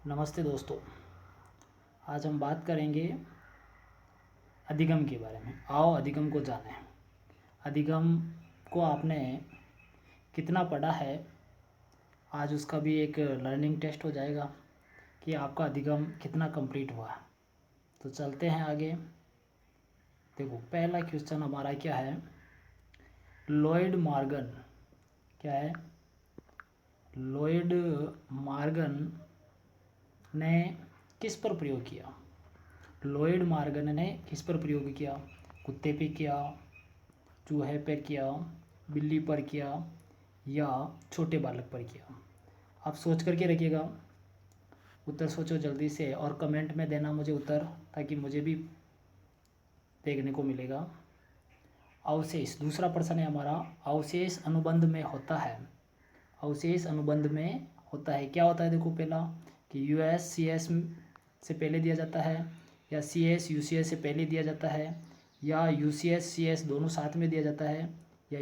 नमस्ते दोस्तों। आज हम बात करेंगे अधिगम के बारे में। आओ अधिगम को जानें। अधिगम को आपने कितना पढ़ा है, आज उसका भी एक लर्निंग टेस्ट हो जाएगा कि आपका अधिगम कितना कंप्लीट हुआ। तो चलते हैं आगे। देखो, पहला क्वेश्चन हमारा क्या है। लॉयड मॉर्गन क्या है? लॉयड मॉर्गन ने किस पर प्रयोग किया? लॉयड मॉर्गन ने किस पर प्रयोग किया? कुत्ते पे किया, चूहे पर किया, बिल्ली पर किया या छोटे बालक पर किया? आप सोच करके रखिएगा, उत्तर सोचो जल्दी से और कमेंट में देना मुझे उत्तर, ताकि मुझे भी देखने को मिलेगा। अवशेष, दूसरा प्रश्न है हमारा, अवशेष अनुबंध में होता है। अवशेष अनुबंध में होता है, क्या होता है? देखो, पहला कि यूएस सीएस से पहले दिया जाता है, या सीएस यूसीएस से पहले दिया जाता है, या यूसीएस सीएस दोनों साथ में दिया जाता है, या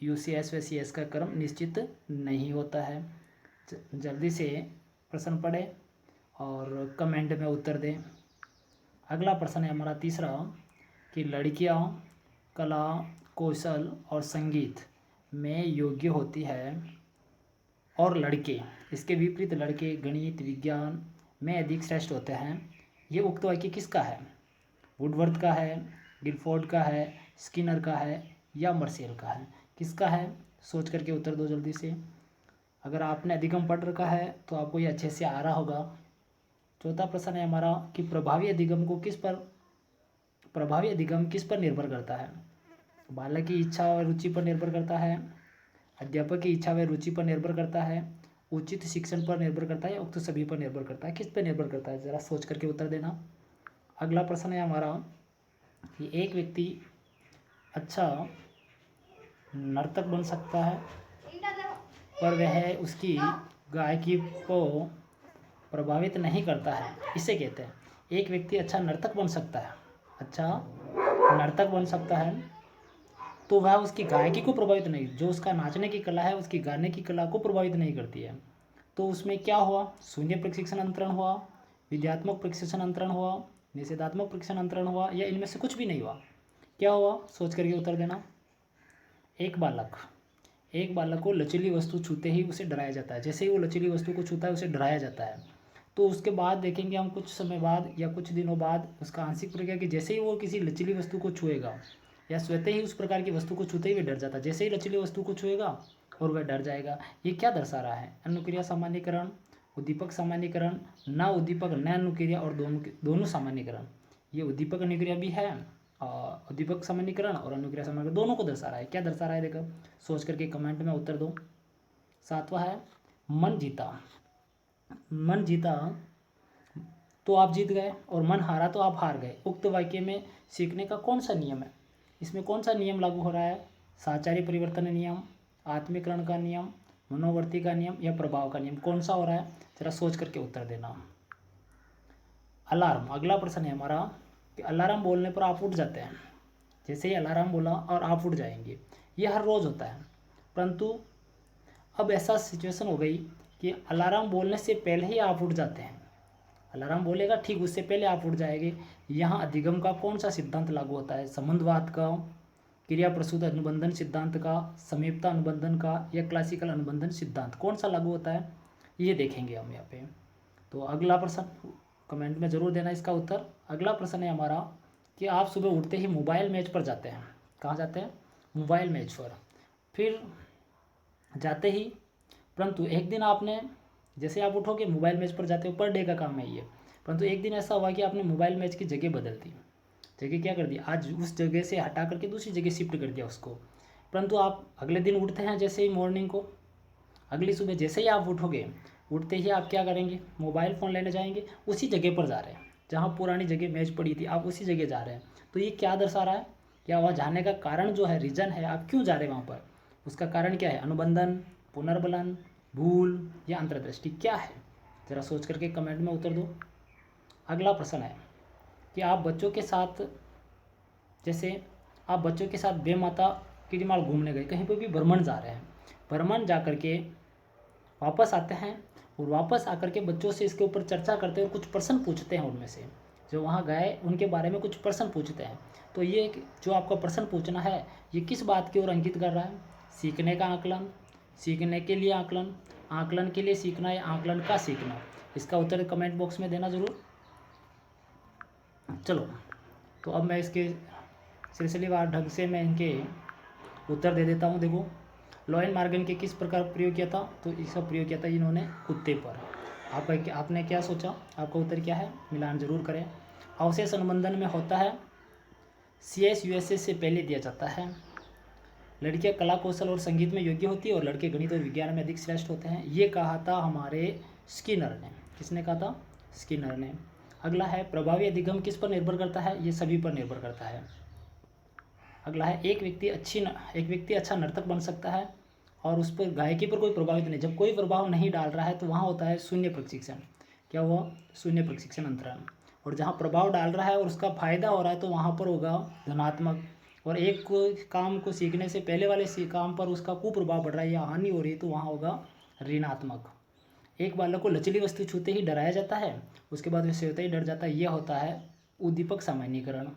यूसीएस व सीएस का क्रम निश्चित नहीं होता है। जल्दी से प्रश्न पढ़ें और कमेंट में उत्तर दें। अगला प्रश्न है हमारा तीसरा कि लड़कियां कला, कौशल और संगीत में योग्य होती है और लड़के, इसके विपरीत लड़के गणित विज्ञान में अधिक श्रेष्ठ होते हैं। ये उक्त वाक्य किसका है? वुडवर्थ का है, गिलफोर्ड का है, स्किनर का है या मर्सेल का है? किसका है? सोच करके उत्तर दो जल्दी से। अगर आपने अधिगम पढ़ रखा है तो आपको ये अच्छे से आ रहा होगा। चौथा प्रश्न है हमारा कि प्रभावी अधिगम किस पर निर्भर करता है? बालक की इच्छा और रुचि पर निर्भर करता है, अध्यापक की इच्छा व रुचि पर निर्भर करता है, उचित शिक्षण पर निर्भर करता है या उक्त सभी पर निर्भर करता है? किस पर निर्भर करता है? ज़रा सोच करके उत्तर देना। अगला प्रश्न है हमारा कि एक व्यक्ति अच्छा नर्तक बन सकता है पर वह उसकी गायकी को प्रभावित नहीं करता है, इसे कहते हैं। एक व्यक्ति अच्छा नर्तक बन सकता है, तो वह उसकी गायकी को प्रभावित नहीं, जो उसका नाचने की कला है उसकी गाने की कला को प्रभावित नहीं करती है। तो उसमें क्या हुआ? शून्य प्रशिक्षण अंतरण हुआ, विद्यात्मक प्रशिक्षण अंतरण हुआ, निषेधात्मक प्रशिक्षण अंतरण हुआ, या इनमें से कुछ भी नहीं हुआ? क्या हुआ? सोच करके उत्तर देना। एक बालक को लचीली वस्तु छूते ही उसे डराया जाता है। जैसे ही वो लचीली वस्तु को छूता है उसे डराया जाता है। तो उसके बाद देखेंगे हम कुछ समय बाद या कुछ दिनों बाद उसका आंशिक प्रक्रिया कि जैसे ही वो किसी लचीली वस्तु को छुएगा या स्वतः ही उस प्रकार की वस्तु को छूते ही वह डर जाता है। जैसे ही लचीली वस्तु को छुएगा और वह डर जाएगा। ये क्या दर्शा रहा है? अनुक्रिया सामान्यीकरण, उद्दीपक सामान्यीकरण, न उद्दीपक न अनुक्रिया और दोनों सामान्यीकरण। ये उद्दीपक अनुक्रिया भी है, उद्दीपक सामान्यीकरण और अनुक्रिया सामान्यीकरण दोनों को दर्शा रहा है। क्या दर्शा रहा है? देखो, सोच करके कमेंट में उत्तर दो। सातवां है मन जीता तो आप जीत गए और मन हारा तो आप हार गए। उक्त वाक्य में सीखने का कौन सा नियम है? इसमें कौन सा नियम लागू हो रहा है? साचारी परिवर्तन नियम, आत्मीकरण का नियम, मनोवर्ती का नियम या प्रभाव का नियम? कौन सा हो रहा है? जरा सोच करके उत्तर देना। अलार्म, अगला प्रश्न है हमारा कि अलार्म बोलने पर आप उठ जाते हैं। जैसे ही अलार्म बोला और आप उठ जाएंगे, ये हर रोज़ होता है। परंतु अब ऐसा सिचुएशन हो गई कि अलार्म बोलने से पहले ही आप उठ जाते हैं। अलार्म बोलेगा ठीक उससे पहले आप उठ जाएंगे। यहाँ अधिगम का कौन सा सिद्धांत लागू होता है? संबंधवाद का, क्रिया प्रसूत अनुबंधन सिद्धांत का, समीपता अनुबंधन का या क्लासिकल अनुबंधन सिद्धांत? कौन सा लागू होता है ये देखेंगे हम यहाँ पे। तो अगला प्रश्न कमेंट में ज़रूर देना इसका उत्तर। अगला प्रश्न है हमारा कि आप सुबह उठते ही मोबाइल मैच पर जाते हैं। कहाँ जाते हैं? मोबाइल मैच पर। फिर जाते ही, परंतु एक दिन आपने, जैसे आप उठोगे मोबाइल मैच पर जाते हो, पर डे का काम है ये, परंतु एक दिन ऐसा हुआ कि आपने मोबाइल मैच की जगह बदल दी। जगह क्या कर दी? आज उस जगह से हटा करके दूसरी जगह शिफ्ट कर दिया उसको। परंतु आप अगले दिन उठते हैं, जैसे ही मॉर्निंग को, अगली सुबह जैसे ही आप उठोगे, उठते ही आप क्या करेंगे? मोबाइल फ़ोन लेने जाएंगे। उसी जगह पर जा रहे हैं जहाँ पुरानी जगह मैच पड़ी थी, आप उसी जगह जा रहे हैं। तो ये क्या दर्शा रहा है? क्या वहाँ जाने का कारण जो है, रीज़न है, आप क्यों जा रहे हैं वहाँ पर, उसका कारण क्या है? अनुबंधन, पुनर्बलन, भूल या अंतर्दृष्टि? क्या है? ज़रा सोच करके कमेंट में उत्तर दो। अगला प्रश्न है कि आप बच्चों के साथ बेमाता किरीमाल घूमने गए, कहीं पर भी भ्रमण जा रहे हैं, भ्रमण जा करके वापस आते हैं और वापस आकर के बच्चों से इसके ऊपर चर्चा करते हैं और कुछ प्रश्न पूछते हैं। उनमें से जो वहाँ गए उनके बारे में कुछ प्रश्न पूछते हैं। तो ये जो आपका प्रश्न पूछना है ये किस बात की ओर इंगित कर रहा है? सीखने का आकलन, सीखने के लिए आकलन, आकलन के लिए सीखना या आकलन का सीखना। इसका उत्तर कमेंट बॉक्स में देना ज़रूर। चलो, तो अब मैं इसके सिलसिलेवार ढंग से मैं इनके उत्तर दे देता हूँ। देखो, लॉयन मॉर्गन के किस प्रकार प्रयोग किया था? तो इसका प्रयोग किया था इन्होंने कुत्ते पर। आपने क्या सोचा? आपका उत्तर क्या है? मिलान जरूर करें। अवशेष अनुबंधन में होता है CS USA से पहले दिया जाता है। लड़कियां कला कौशल और संगीत में योग्य होती है और लड़के गणित और विज्ञान में अधिक श्रेष्ठ होते हैं। ये कहा था हमारे स्किनर ने। किसने कहा था? स्किनर ने। अगला है प्रभावी अधिगम किस पर निर्भर करता है? ये सभी पर निर्भर करता है। अगला है एक व्यक्ति अच्छा नर्तक बन सकता है और उस पर गायकी पर कोई प्रभावित नहीं। जब कोई प्रभाव नहीं डाल रहा है तो वहाँ होता है शून्य प्रशिक्षण। क्या हुआ? शून्य प्रशिक्षण अंतराल। और जहाँ प्रभाव डाल रहा है और उसका फायदा हो रहा है तो वहाँ पर होगा धनात्मक। और एक काम को सीखने से पहले वाले काम पर उसका कुप्रभाव पड़ रहा है या हानि हो रही है तो वहाँ होगा ऋणात्मक। एक बालक को लचीली वस्तु छूते ही डराया जाता है, उसके बाद वैसे होता ही डर जाता है। यह होता है उद्दीपक सामान्यीकरण।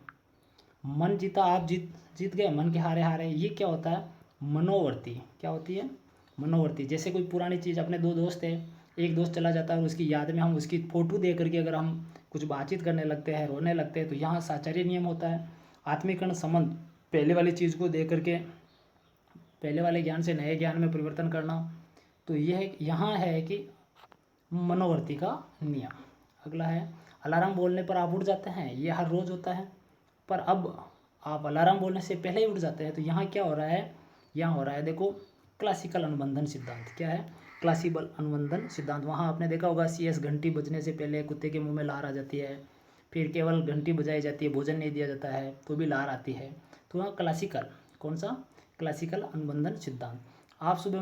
मन जीता आप जीत गए, मन के हारे हारे, ये क्या होता है? मनोवर्ती। क्या होती है? मनोवर्ती। जैसे कोई पुरानी चीज़, अपने दो दोस्त है, एक दोस्त चला जाता है और उसकी याद में हम उसकी फ़ोटो दे करके अगर हम कुछ बातचीत करने लगते हैं, रोने लगते हैं, तो यहाँ साचार्य नियम होता है। आत्मीकरण संबंध, पहले वाली चीज़ को दे करके पहले वाले ज्ञान से नए ज्ञान में परिवर्तन करना। तो यह यहाँ है कि मनोवर्ती का नियम। अगला है अलार्म बोलने पर आप उठ जाते हैं। ये हर रोज़ होता है, पर अब आप अलार्म बोलने से पहले ही उठ जाते हैं। तो यहाँ क्या हो रहा है? यहाँ हो रहा है, देखो, क्लासिकल अनुबंधन सिद्धांत। क्या है? क्लासिकल अनुबंधन सिद्धांत। वहाँ आपने देखा होगा CS घंटी बजने से पहले कुत्ते के मुंह में लार आ जाती है, फिर केवल घंटी बजाई जाती है, भोजन नहीं दिया जाता है तो भी लार आती है। तो वहाँ क्लासिकल, कौन सा? क्लासिकल अनुबंधन सिद्धांत। आप सुबह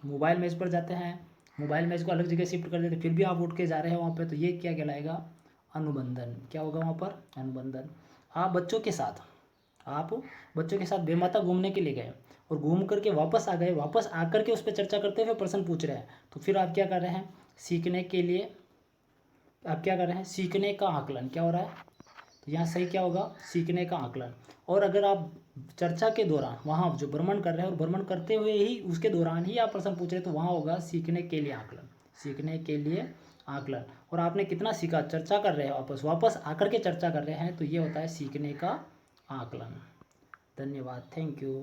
मोबाइल मैच पर जाते हैं, मोबाइल मैच को अलग जगह शिफ्ट कर देते, फिर भी आप उठ के जा रहे हैं वहाँ पर, तो ये क्या कहलाएगा? अनुबंधन। क्या होगा वहाँ पर? अनुबंधन। आप बच्चों के साथ बेमाता घूमने के लिए गए और घूम करके वापस आ गए, वापस आकर के उस पर चर्चा करते हुए प्रश्न पूछ रहे हैं, तो फिर आप क्या कर रहे हैं? सीखने के लिए आप क्या कर रहे हैं? सीखने का आकलन। क्या हो रहा है? तो यहाँ सही क्या होगा? सीखने का आकलन। और अगर आप चर्चा के दौरान वहाँ जो भ्रमण कर रहे हैं और भ्रमण करते हुए ही उसके दौरान ही आप प्रश्न पूछ रहे हैं तो वहाँ होगा सीखने के लिए आकलन। सीखने के लिए आकलन। और आपने कितना सीखा? चर्चा कर रहे हैं, वापस आकर के चर्चा कर रहे हैं, तो ये होता है सीखने का आकलन। धन्यवाद। Thank you.